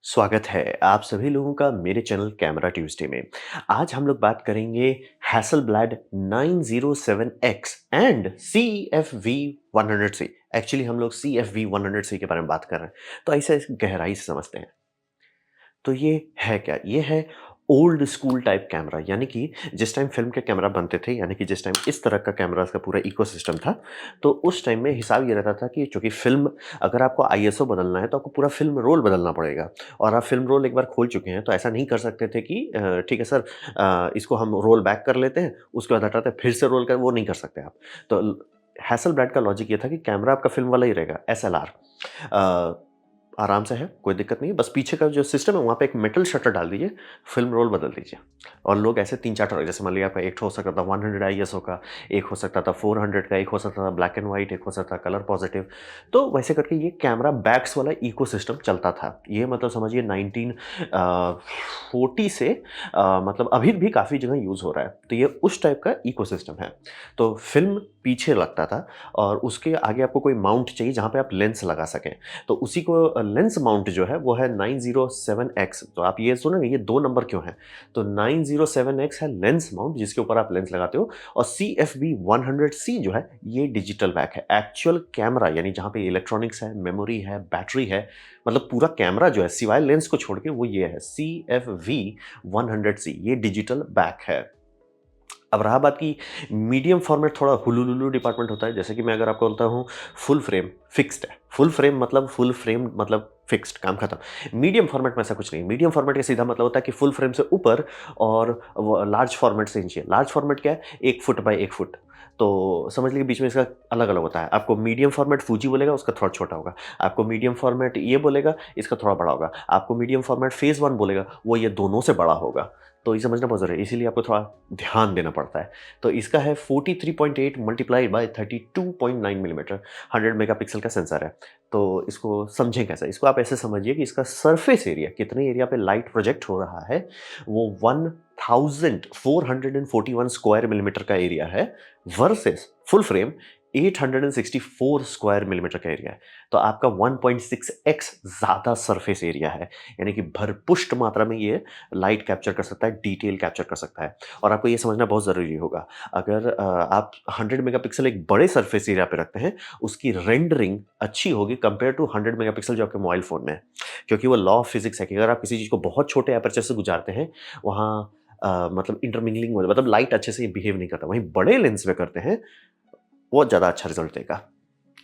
स्वागत है आप सभी लोगों का मेरे चैनल कैमरा ट्यूसडे में। आज हम लोग बात करेंगे Hasselblad 907X and CFV 100C। Actually हम लोग CFV 100C के बारे में बात कर रहे हैं, तो ऐसे गहराई से समझते हैं। तो ये है क्या? ये है ओल्ड स्कूल टाइप कैमरा, यानी कि जिस टाइम फ़िल्म के कैमरा बनते थे, यानी कि जिस टाइम इस तरह का कैमराज़ का पूरा इकोसिस्टम था, तो उस टाइम में हिसाब ये रहता था कि चूँकि फ़िल्म अगर आपको आईएसओ बदलना है, तो आपको पूरा फ़िल्म रोल बदलना पड़ेगा और आप फ़िल्म रोल एक बार खोल चुके हैं, तो ऐसा नहीं कर सकते थे कि ठीक है सर, इसको हम रोल बैक कर लेते हैं, उसके बाद हटाते हैं, फिर से रोल कर, वो नहीं कर सकते आप। तो हैसलब्लैड का लॉजिक ये था कि कैमरा आपका फ़िल्म वाला ही रहेगा, एसएलआर। अ, आराम से है, कोई दिक्कत नहीं है। बस पीछे का जो सिस्टम है वहाँ पे एक मेटल शटर डाल दीजिए, फ़िल्म रोल बदल दीजिए। और लोग ऐसे 3-4 तरह, जैसे मान लीजिए आपका एक हो सकता था 100 आईएसओ का, एक हो सकता था 400 का, एक हो सकता था ब्लैक एंड व्हाइट, एक हो सकता था कलर पॉजिटिव। तो वैसे करके ये कैमरा बैग्स वाला इकोसिस्टम चलता था। ये मतलब समझिए 1940 से मतलब अभी भी काफ़ी जगह यूज़ हो रहा है। तो ये उस टाइप का इकोसिस्टम है। तो फ़िल्म पीछे लगता था और उसके आगे आपको कोई माउंट चाहिए जहाँ पे आप लेंस लगा सकें। तो उसी को लेंस माउंट जो है वो है 907X। तो आप ये सुनेंगे ये 2 नंबर क्यों है? तो 907X है लेंस माउंट जिसके ऊपर आप लेंस लगाते हो, और CFB 100C जो है ये डिजिटल बैक है। एक्चुअल कैमरा यानी जहाँ पे इलेक्ट्रॉनिक्स है, मेमोरी है, बैटरी है, मतलब पूरा कैमरा जो है सिवाय लेंस को छोड़ के वो ये है CFV 100C, ये डिजिटल बैक है। अब रहा बात की मीडियम फॉर्मेट, थोड़ा हुलुलुलु डिपार्टमेंट होता है। जैसे कि मैं अगर आपको बोलता हूँ फुल फ्रेम फिक्स्ड है, फुल फ्रेम मतलब फिक्स्ड, काम खत्म। मीडियम फॉर्मेट में ऐसा कुछ नहीं। मीडियम फॉर्मेट का सीधा मतलब होता है कि फुल फ्रेम से ऊपर और लार्ज फॉर्मेट से नीचे। लार्ज फॉर्मेट क्या है? 1 फुट बाय 1 फुट। तो समझ लीजिए बीच में इसका अलग अलग होता है। आपको मीडियम फॉर्मेट फूजी बोलेगा, उसका थोड़ा छोटा होगा। आपको मीडियम फॉर्मेट ये बोलेगा, इसका थोड़ा बड़ा होगा। आपको मीडियम फॉर्मेट फेज 1 बोलेगा, वो ये दोनों से बड़ा होगा। तो ये समझना बहुत ज़रूरी है, इसीलिए आपको थोड़ा ध्यान देना पड़ता है। तो इसका है 43.8 मल्टीप्लाइड बाय 32.9 मिलीमीटर, 100 मेगापिक्सल का सेंसर है। तो इसको समझें कैसे? इसको आप ऐसे समझिए कि इसका सरफेस एरिया, कितने एरिया पे लाइट प्रोजेक्ट हो रहा है, वो 1441 स्क्वायर मिलीमीटर का एरिया है, versus full frame 864 square millimetre का एरिया है। तो आपका 1.6x ज़्यादा सरफेस एरिया है, यानी कि भरपुष्ट मात्रा में ये लाइट कैप्चर कर सकता है, डिटेल कैप्चर कर सकता है। और आपको ये समझना बहुत ज़रूरी होगा, अगर आप 100 मेगापिक्सल एक बड़े सरफेस एरिया पे रखते हैं, उसकी रेंडरिंग अच्छी होगी कंपेयर टू 100 मेगापिक्सल जो आपके मोबाइल फ़ोन में है। क्योंकि वो लॉ ऑफ फिज़िक्स है कि अगर आप किसी चीज़ को बहुत छोटे एपर्चर से गुजारते हैं, वहाँ मतलब इंटरमिंगलिंग हो, मतलब लाइट अच्छे से बिहेव नहीं करता। वहीं बड़े लेंस में करते हैं, वो ज़्यादा अच्छा रिज़ल्ट देगा।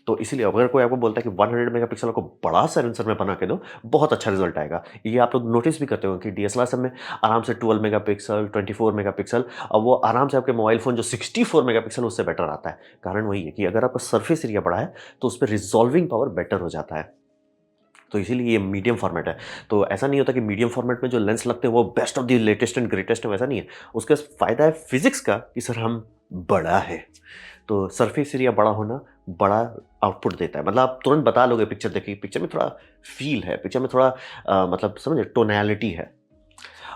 तो इसीलिए अगर कोई आपको बोलता है कि 100 मेगापिक्सल को बड़ा सेंसर में बना के दो, बहुत अच्छा रिजल्ट आएगा। ये आप लोग नोटिस भी करते हो कि डीएसएलआर सब में आराम से 12 मेगापिक्सल, 24 मेगापिक्सल, और वो आराम से आपके मोबाइल फ़ोन जो 64 मेगापिक्सल उससे बेटर आता है। कारण वही है कि अगर आपका सरफेस एरिया बड़ा है, तो उसपे रिज़ॉल्विंग पावर बेटर हो जाता है। तो इसीलिए ये मीडियम फॉर्मेट है। तो ऐसा नहीं होता कि मीडियम फॉर्मेट में जो लेंस लगते हैं वो best of the latest and greatest है, वैसा नहीं है। उसका फ़ायदा है फिज़िक्स का कि सर हम बड़ा है। तो सरफेस एरिया बड़ा होना बड़ा आउटपुट देता है। मतलब आप तुरंत बता लोगे पिक्चर देख के, पिक्चर में थोड़ा फ़ील है, पिक्चर में थोड़ा मतलब समझे टोनैलिटी है।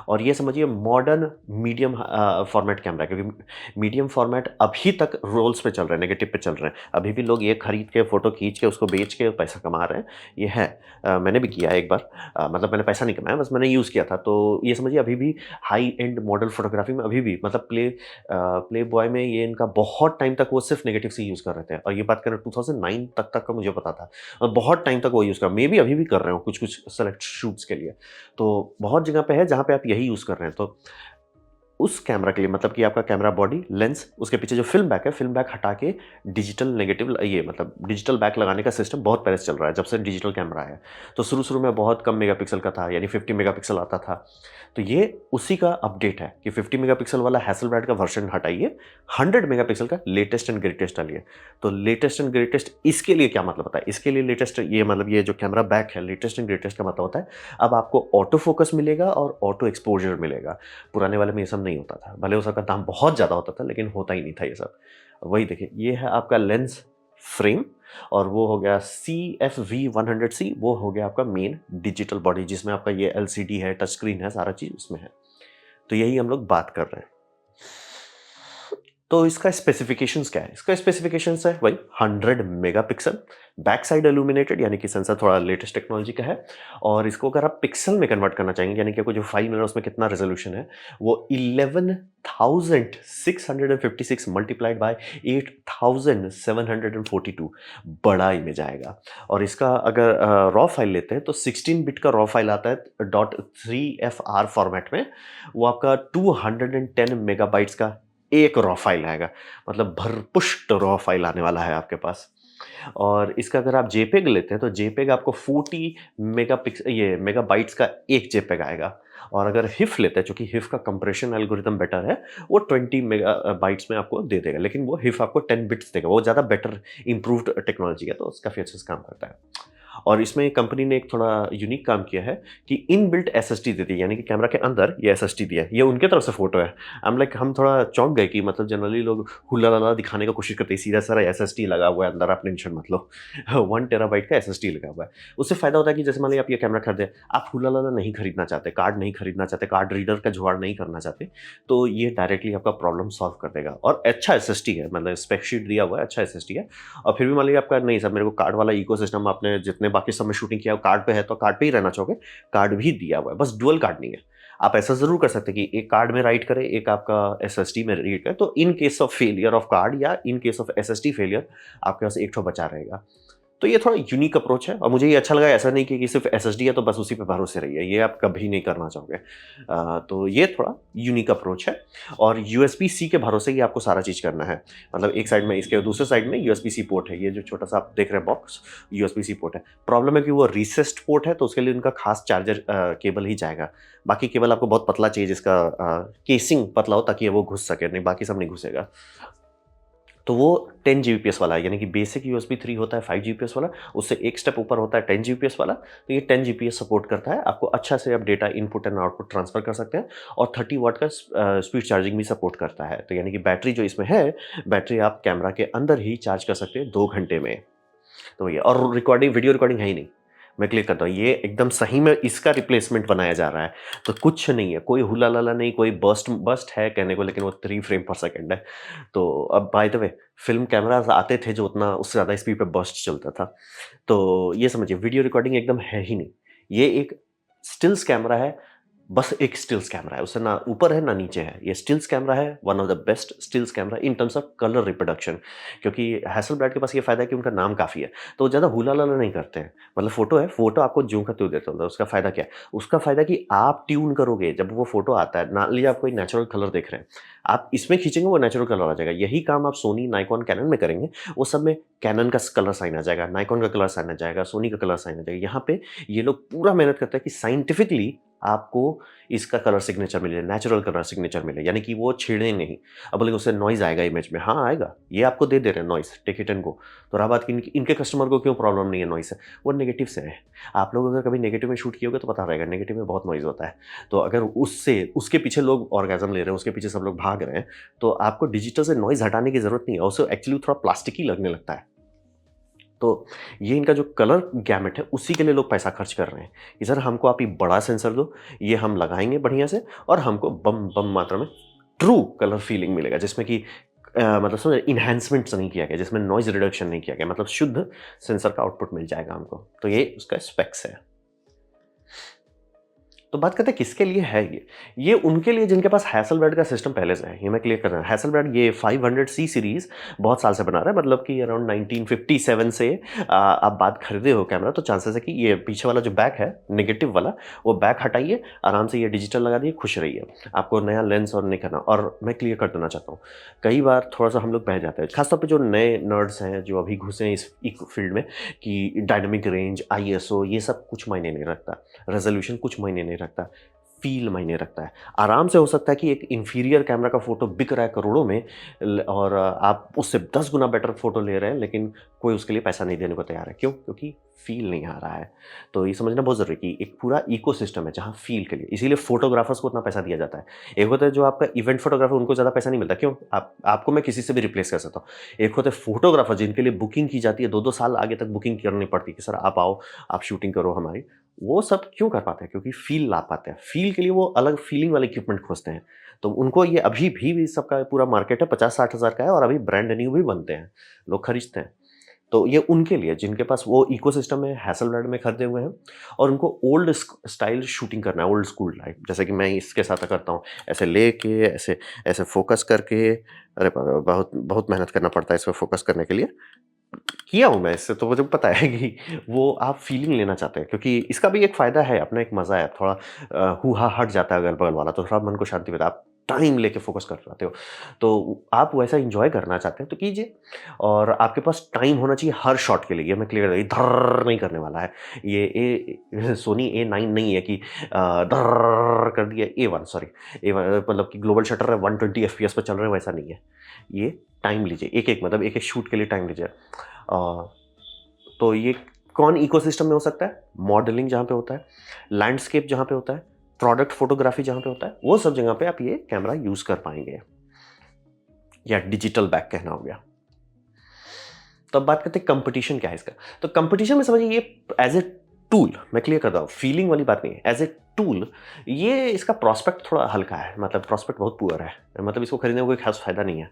और ये समझिए मॉडर्न मीडियम फॉर्मेट कैमरा है, क्योंकि मीडियम फॉर्मेट अभी तक रोल्स पे चल रहे हैं, नेगेटिव पे चल रहे हैं। अभी भी लोग ये खरीद के फ़ोटो खींच के उसको बेच के पैसा कमा रहे हैं। ये है, मैंने भी किया है एक बार। मतलब मैंने पैसा नहीं कमाया, बस मैंने यूज़ किया था। तो ये समझिए अभी भी हाई एंड मॉडल फ़ोटोग्राफ़ी में अभी भी मतलब प्लेबॉय में ये इनका बहुत टाइम तक वो सिर्फ़ नेगेटिव से यूज़ कर रहे थे, और ये बात करें 2009 तक का मुझे पता था। और बहुत टाइम तक वो यूज़ कर, मेबी अभी भी कर रहे हो कुछ-कुछ सेलेक्ट शूट्स के लिए। तो बहुत जगह पे है जहाँ पे आप यही यूज़ कर रहे हैं। तो उस कैमरा के लिए मतलब कि आपका कैमरा बॉडी, लेंस, उसके पीछे जो फ़िल्म बैक है, फ़िल्म बैक हटा के डिजिटल नेगेटिव, ये मतलब डिजिटल बैक लगाने का सिस्टम बहुत पहले से चल रहा है, जब से डिजिटल कैमरा आया है। तो शुरू-शुरू में बहुत कम मेगापिक्सल का था, यानी 50 मेगापिक्सल आता था। तो ये उसी का अपडेट है कि 50 मेगापिक्सल वाला हैसलब्लैड का वर्ज़न हटाइए, 100 मेगापिक्सल का लेटेस्ट एंड ग्रेटेस्ट डालिए। तो लेटेस्ट एंड ग्रेटेस्ट इसके लिए क्या मतलब होता है? इसके लिए लेटेस्ट ये मतलब ये जो कैमरा बैक है, लेटेस्ट एंड ग्रेटेस्ट का मतलब होता है, अब आपको ऑटो फ़ोकस मिलेगा और ऑटो एक्सपोज़र मिलेगा। पुराने वाले में ये सब नहीं होता था। भले उसका दाम बहुत ज़्यादा होता था, लेकिन होता ही नहीं था ये सब। वही देखिए, ये है आपका लेंस फ्रेम, और वो हो गया CFV 100C, वो हो गया आपका मेन डिजिटल बॉडी, जिसमें आपका ये एलसीडी है, टच स्क्रीन है, सारा चीज़ उसमें है। तो यही हम लोग बात कर रहे हैं। तो इसका स्पेसिफिकेशंस क्या है? इसका स्पेसिफिकेशंस है वही 100 मेगापिक्सल, बैक साइड इल्यूमिनेटेड, यानी कि सेंसर थोड़ा लेटेस्ट टेक्नोलॉजी का है। और इसको अगर आप पिक्सल में कन्वर्ट करना चाहेंगे, यानी कि आपको जो फाइल मिल रहा है उसमें कितना रेजोल्यूशन है, वो 11,656 मल्टीप्लाइड बाय 8,742 बड़ा इमेज आएगा। और इसका अगर रॉ फाइल लेते हैं तो 16 बिट का रॉ फाइल आता है .3FR फॉर्मेट में। वो आपका 210 मेगाबाइट्स का एक रॉ फाइल आएगा, मतलब भरपुष्ट रॉ फाइल आने वाला है आपके पास। और इसका अगर आप जेपेग लेते हैं तो जेपेग आपको 40 मेगाबाइट्स का एक जेपेग आएगा। और अगर हिफ लेते हैं, चूंकि हिफ का कंप्रेशन एल्गोरिथम बेटर है, वो 20 मेगाबाइट्स में आपको दे देगा, लेकिन वो हिफ आपको 10 बिट्स देगा। वो ज़्यादा बेटर इंप्रूव्ड टेक्नोलॉजी है, तो काफ़ी अच्छे से काम करता है। और इसमें कंपनी ने एक थोड़ा यूनिक काम किया है कि इनबिल्ट एसएसडी देती है, यानी कि कैमरा के अंदर ये एसएसडी दिया है। ये उनके तरफ से फोटो है। हम थोड़ा चौंक गए कि मतलब जनरली लोग हुला लाला दिखाने का कोशिश करते हैं, सीधा सारा एसएसडी लगा हुआ है अंदर, आप टेंशन मत लो। 1 टेराबाइट का एसएसडी लगा हुआ है। उससे फायदा होता है कि जैसे मान लीजिए आप ये कैमरा खरीदे, आप हुला लाला नहीं खरीदना चाहते, कार्ड नहीं खरीदना चाहते, कार्ड रीडर का जुगाड़ नहीं करना चाहते, तो ये डायरेक्टली आपका प्रॉब्लम सॉल्व कर देगा। और अच्छा एसएसडी है, मतलब स्पेक शीट दिया हुआ है, अच्छा एसएसडी है। और फिर भी मान लीजिए आपका नहीं सर, मेरे को कार्ड वाला इकोसिस्टम, आपने जितने बाकी सब में शूटिंग किया कार्ड पे है, तो कार्ड पे ही रहना चाहोगे, कार्ड भी दिया हुआ है, बस डुअल कार्ड नहीं है। आप ऐसा जरूर कर सकते हैं कि एक कार्ड में राइट करें, एक आपका एसएसडी में रीड करें, तो in case of failure of card या in case of SSD failure, आपके पास एक ठो बचा रहेगा। तो ये थोड़ा यूनिक अप्रोच है और मुझे ये अच्छा लगा। ऐसा नहीं कि सिर्फ एसएसडी है तो बस उसी पे भरोसे रहिए, ये आप कभी नहीं करना चाहोगे। तो ये थोड़ा यूनिक अप्रोच है। और यूएसबी सी के भरोसे ही आपको सारा चीज़ करना है। मतलब एक साइड में इसके, दूसरे साइड में यूएसबी सी पोर्ट है। ये जो छोटा सा आप देख रहे हैं बॉक्स, यूएसबी सी पोर्ट है। प्रॉब्लम है कि वो रिसेस्ड पोर्ट है, तो उसके लिए उनका खास चार्जर केबल ही जाएगा। बाकी केबल आपको बहुत पतला चाहिए, जिसका केसिंग पतला हो ताकि वो घुस सके, नहीं बाकी सब नहीं घुसेगा। तो वो 10 जीबीपीएस वाला है, यानी कि बेसिक यूएसबी 3 होता है 5 जीबीपीएस वाला, उससे एक स्टेप ऊपर होता है 10 जीबीपीएस वाला। तो ये 10 जीबीपीएस सपोर्ट करता है, आपको अच्छा से आप data input and output transfer कर सकते हैं। और 30 वाट का स्पीड चार्जिंग भी सपोर्ट करता है। तो यानी कि बैटरी जो इसमें है, बैटरी आप कैमरा के अंदर ही चार्ज कर सकते हैं 2 घंटे में। तो ये, और रिकॉर्डिंग, वीडियो रिकॉर्डिंग है ही नहीं। मैं क्लिक करता हूँ, ये एकदम सही में इसका रिप्लेसमेंट बनाया जा रहा है। तो कुछ नहीं है, कोई हुला लाला नहीं, कोई बस्ट बस्ट है कहने को, लेकिन वो 3 फ्रेम पर सेकंड है। तो अब by the way, film cameras आते थे जो उतना, उससे ज़्यादा स्पीड पे बस्ट चलता था। तो ये समझिए, वीडियो रिकॉर्डिंग एकदम है ही नहीं। ये एक स्टिल्स कैमरा है, बस एक स्टिल्स कैमरा है, उससे ना ऊपर है ना नीचे है। ये स्टिल्स कैमरा है, one of the best stills camera in terms of colour reproduction. क्योंकि हैसलब्लैड के पास ये फायदा है कि उनका नाम काफ़ी है, तो वो ज़्यादा हुला लाला नहीं करते हैं। मतलब फोटो है, फोटो आपको ज्यों का त्यों देते हैं। उसका फायदा क्या है? उसका फायदा कि आप ट्यून करोगे, जब वो फोटो आता है, मान लीजिए आप कोई नेचुरल कलर देख रहे हैं, आप इसमें खींचेंगे वो नेचुरल कलर आ जाएगा। यही काम आप सोनी, नाइकॉन, कैनन में करेंगे, वो सब में कैनन का कलर साइन आ जाएगा, नाइकॉन का कलर साइन आ जाएगा, सोनी का कलर साइन आ जाएगा। यहाँ पे ये लोग पूरा मेहनत करते हैं कि साइंटिफिकली आपको इसका कलर सिग्नेचर मिले, नेचुरल कलर सिग्नेचर मिले, यानी कि वो छेड़े नहीं। अब बोलेंगे उससे नॉइज़ आएगा इमेज में, हाँ आएगा, ये आपको दे रहे हैं noise, take it and go. तो रहा बात कि इनके कस्टमर को क्यों प्रॉब्लम नहीं है नॉइज़ से, वो नेगेटिव से है। आप लोग अगर कभी नेगेटिव में शूट किए होगे तो पता रहेगा, नेगेटिव में बहुत नॉइज़ होता है। तो अगर उससे, उसके पीछे लोग ऑर्गेज़म ले रहे हैं, उसके पीछे सब लोग भाग रहे हैं, तो आपको डिजिटल से नॉइज़ हटाने की ज़रूरत नहीं है, उससे एक्चुअली थोड़ा प्लास्टिक ही लगने लगता है। तो ये इनका जो कलर गैमेट है, उसी के लिए लोग पैसा खर्च कर रहे हैं कि सर हमको आप ये बड़ा सेंसर दो, ये हम लगाएंगे बढ़िया से, और हमको बम बम मात्रा में ट्रू कलर फीलिंग मिलेगा, जिसमें कि मतलब समझ, इन्हांसमेंट्स नहीं किया गया, जिसमें नॉइज रिडक्शन नहीं किया गया, मतलब शुद्ध सेंसर का आउटपुट मिल जाएगा हमको। तो ये उसका स्पेक्स है। तो बात करते हैं किसके लिए है ये उनके लिए जिनके पास हैसलब्लैड का सिस्टम पहले से है। ये मैं क्लियर कर रहा हूँ, हैसलब्लैड ये 500C सीरीज बहुत साल से बना रहा है, मतलब कि अराउंड 1957 से आप बात खरीदे हो कैमरा, तो चांसेस है कि ये पीछे वाला जो बैक है नेगेटिव वाला, वो बैक हटाइए, आराम से ये डिजिटल लगा दिए, खुश रहिए, आपको नया लेंस और नहीं करना। और मैं क्लियर कर देना चाहता हूँ, कई बार थोड़ा सा हम लोग बह जाते हैं, खासतौर पर जो नए नर्ड्स हैं जो अभी घुसे हैं इस फील्ड में, कि डायनामिक रेंज, ISO, ये सब कुछ मायने नहीं रखता, रेजोल्यूशन कुछ मायने नहीं रखता, फील मायने रखता है। आराम से हो सकता है कि एक इंफीरियर कैमरा का फोटो बिक रहा है करोड़ों में, और आप उससे 10 गुना बेटर फोटो ले रहे हैं, लेकिन कोई उसके लिए पैसा नहीं देने को तैयार है। क्यों? क्योंकि फील नहीं आ रहा है। तो ये समझना बहुत जरूरी है कि एक पूरा इकोसिस्टम है जहाँ फील के लिए, इसीलिए फोटोग्राफर्स को उतना पैसा दिया जाता है। एक होता है जो आपका इवेंट फोटोग्राफर, उनको ज़्यादा पैसा नहीं मिलता। क्यों? आपको मैं किसी से भी रिप्लेस कर सकता हूँ। एक होते हैं फोटोग्राफर जिनके लिए बुकिंग की जाती है, 2-2 साल आगे तक बुकिंग करनी पड़ती है कि सर आप आओ, आप शूटिंग करो हमारी, वो सब क्यों कर पाते हैं? क्योंकि फ़ील ला पाते हैं। फ़ील के लिए वो अलग फ़ीलिंग वाले इक्विपमेंट खोजते हैं। तो उनको ये अभी भी सबका पूरा मार्केट है 50-60 हज़ार का है और अभी ब्रांड न्यू भी बनते हैं, लोग खरीदते हैं। तो ये उनके लिए जिनके पास वो इकोसिस्टम है, हैसलब्लैड में खरीदे हुए हैं और उनको ओल्ड स्टाइल शूटिंग करना है, ओल्ड स्कूल टाइप। जैसे कि मैं इसके साथ करता हूँ, ऐसे लेके ऐसे ऐसे फ़ोकस करके अरे बहुत बहुत मेहनत करना पड़ता है इसमें फ़ोकस करने के लिए। किया हूँ मैं इससे तो मुझे पता है कि वो आप फ़ीलिंग लेना चाहते हैं क्योंकि इसका भी एक फ़ायदा है, अपना एक मज़ा है। थोड़ा हूहा हट जाता है अगल-बगल वाला, तो थोड़ा मन को शांति मिलता है। आप टाइम लेके फ़ोकस कर पाते हो। तो आप वैसा एन्जॉय करना चाहते हैं तो कीजिए और आपके पास टाइम होना चाहिए हर शॉट के लिए। ये मैं क्लियर धर्र नहीं करने वाला है। ये सोनी A9 नहीं है कि धर्र कर दिया A1 सॉरी A1 मतलब कि ग्लोबल शटर है 120 एफपीएस पे चल रहे हैं वैसा नहीं है। ये टाइम लीजिए, एक-एक मतलब एक-एक शूट के लिए टाइम लीजिए। अ, तो ये कौन इकोसिस्टम में हो सकता है? मॉडलिंग जहाँ पे होता है, लैंडस्केप जहाँ पे होता है, प्रोडक्ट फोटोग्राफी जहाँ पे होता है, वो सब जगह पे आप ये कैमरा यूज़ कर पाएँगे या डिजिटल बैक कहना हो गया। तो अब बात करते हैं कंपटीशन क्या है इसका? तो कंपटीशन में समझिए ये एज़ ए टूल मैं क्लियर कर रहा हूँ, फीलिंग वाली बात नहीं है। एज़ ए टूल ये इसका प्रॉस्पेक्ट थोड़ा हल्का है, मतलब प्रॉस्पेक्ट बहुत पुअर है। मतलब इसको खरीदने का कोई खास फ़ायदा नहीं है।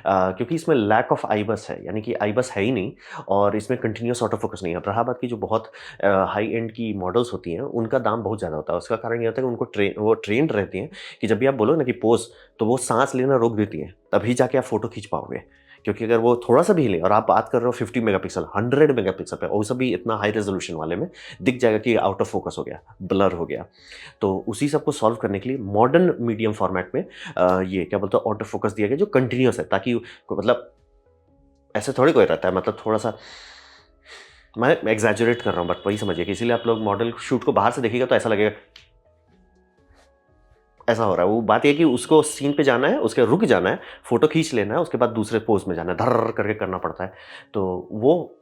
क्योंकि इसमें लैक ऑफ आईबस है, यानी कि आईबस है ही नहीं और इसमें कंटीन्यूअस ऑटो फोकस नहीं है। अब रहा बात की जो बहुत हाई एंड की मॉडल्स होती हैं, उनका दाम बहुत ज़्यादा होता है। उसका कारण ये होता है कि उनको वो ट्रेन्ड रहती हैं कि जब भी आप बोलो ना कि पोज़, तो वो साँस लेना रोक देती हैं, तभी जाके आप फ़ोटो खींच पाओगे। क्योंकि अगर वो थोड़ा-सा भी हिले और आप बात कर रहे हो 50 मेगापिक्सल, 100 मेगापिक्सल पे और वो सब भी इतना हाई रेज़ोल्यूशन वाले में, दिख जाएगा कि आउट ऑफ फोकस हो गया, ब्लर हो गया। तो उसी सब को सॉल्व करने के लिए मॉडर्न मीडियम फॉर्मेट में ये क्या बोलते हैं ऑटो फोकस दिया गया जो कंटीन्यूअस है ताकि मतलब ऐसे थोड़ी कोई रहता है मतलब थोड़ा-सा मैं एक्ज़ैजरेट कर रहा हूँ बट वही समझिए कि इसीलिए आप लोग मॉडल शूट को बाहर से देखिएगा तो ऐसा लगेगा ऐसा हो रहा है। वो बात ये है कि उसको सीन पे जाना है, उसके रुक जाना है, फ़ोटो खींच लेना है, उसके बाद दूसरे पोज़ में जाना है, धर्र करके करना पड़ता है। तो वो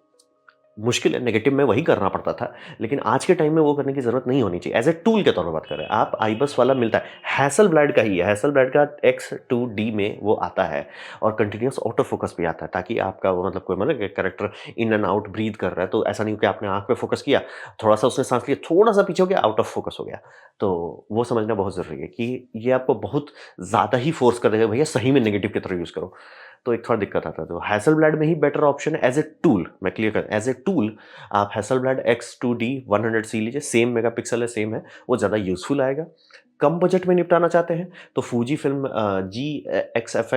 मुश्किल है, नेगेटिव में वही करना पड़ता था, लेकिन आज के टाइम में वो करने की ज़रूरत नहीं होनी चाहिए। एज़ अ टूल के तौर पे बात कर रहे हैं, आप आईबस वाला मिलता है, हैसलब्लैड का ही है, हैसलब्लैड का X2D में वो आता है और कंटीन्यूअस ऑटो फ़ोकस भी आता है, ताकि आपका वो मतलब कोई मतलब character in and out breathe कर रहा है, तो ऐसा नहीं हो कि आपने आँख पे फ़ोकस किया, थोड़ा-सा उसने साँस लिया, थोड़ा-सा पीछे हो गया, आउट ऑफ फ़ोकस हो गया। तो वो समझना बहुत ज़रूरी है कि ये आपको बहुत ज़्यादा ही फ़ोर्स कर देगा, भैया सही में नेगेटिव की तरह यूज़ करो। तो एक थोड़ा दिक्कत आता है, तो हैसलब्लैड में ही बेटर ऑप्शन है एज़ अ टूल, मैं क्लियर कर एज़ अ टूल आप हैसलब्लैड X2D 100C लीजिए, सेम मेगापिक्सल है, सेम है, वो ज़्यादा यूज़फुल आएगा। कम बजट में निपटाना चाहते हैं, तो फूजी फ़िल्म GFX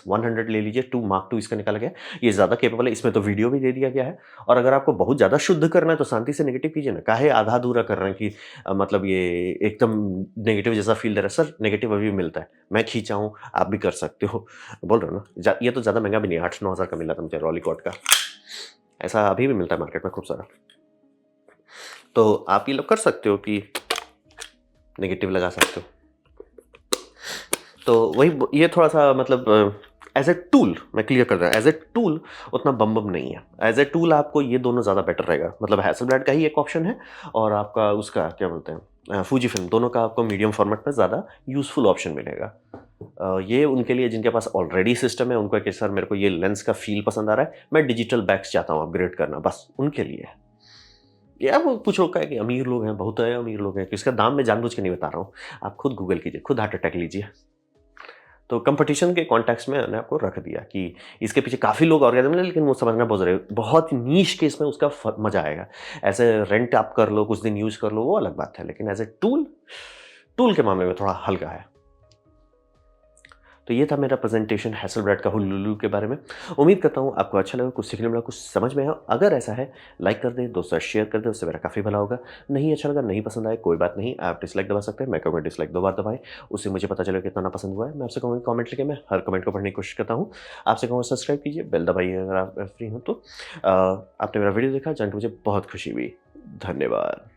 100 ले लीजिए, 2 मार्क 2 इसका निकाला गया है। ये ज़्यादा कैपेबल है, इसमें तो वीडियो भी दे दिया गया है और अगर आपको बहुत ज़्यादा शुद्ध करना है, तो शांति से नेगेटिव कीजिए ना, काहे आधा-अधूरा कर रहे हैं कि मतलब ये एकदम नेगेटिव जैसा फ़ील दे रहा है। सर, नेगेटिव अभी भी मिलता है, मैं खींचा हूँ, आप भी कर सकते हो। बोल रहे हो ना, ये तो ज़्यादा महँगा भी नहीं है, 8-9 हज़ार का मिला था मुझे रॉलिकॉट का। ऐसा अभी भी मिलता है मार्केट में खूब सारा। तो आप ये लोग कर सकते हो कि नेगेटिव लगा सकते हो। तो वही ये थोड़ा-सा मतलब एज़ अ टूल मैं क्लियर कर रहा हूँ, एज़ अ टूल उतना बम-बम नहीं है। एज़ अ टूल आपको ये दोनों ज़्यादा बेटर रहेगा। मतलब हैसलब्लैड का ही एक ऑप्शन है और आपका उसका क्या बोलते हैं फूजीफिल्म दोनों का आपको मीडियम फॉर्मेट में ज़्यादा यूज़फुल ऑप्शन मिलेगा। ये उनके लिए जिनके पास ऑलरेडी सिस्टम है, उनको है कि सर मेरे को ये लेंस का फ़ील पसंद आ रहा है, मैं डिजिटल बैक्स चाहता हूँ अपग्रेड करना, बस उनके लिए है। या वो कुछ लोग का है कि अमीर लोग हैं, बहुत है अमीर लोग हैं, कि इसका दाम मैं जानबूझ के नहीं बता रहा हूँ। आप खुद गूगल कीजिए, खुद हार्ट अटैक लीजिए। तो कॉम्पिटिशन के कॉन्टेक्स्ट में मैंने आपको रख दिया कि इसके पीछे काफ़ी लोग ऑर्गेनाइज़ हैं, लेकिन वो समझना बहुत ज़रूरी है। बहुत नीश केस में उसका मज़ा आएगा। ऐसे रेंट आप कर लो, कुछ दिन यूज़ कर लो, वो अलग बात है। लेकिन एज़ ए टूल, टूल के मामले में थोड़ा हल्का है। तो ये था मेरा प्रेजेंटेशन हैसलब्लैड का हुल्लुलु के बारे में। उम्मीद करता हूँ आपको अच्छा लगा, कुछ सीखने मिला, कुछ समझ में आया। अगर ऐसा है, लाइक कर दें, दोस्तों से शेयर कर दें, उससे मेरा काफ़ी भला होगा। नहीं अच्छा लगा, नहीं पसंद आया, कोई बात नहीं, आप डिसलाइक दबा सकते हैं। मैं कहूँगा डिसलाइक 2 बार दबाएँ, उससे मुझे पता चलेगा कितना नापसंद हुआ है। मैं आपसे कहूँगा कमेंट लिखें, मैं हर कमेंट को पढ़ने की कोशिश करता हूँ। आपसे कहूँगा सब्सक्राइब कीजिए, बेल दबाइए अगर आप फ्री हों तो। आपने मेरा वीडियो देखा, जान के मुझे बहुत खुशी हुई। धन्यवाद।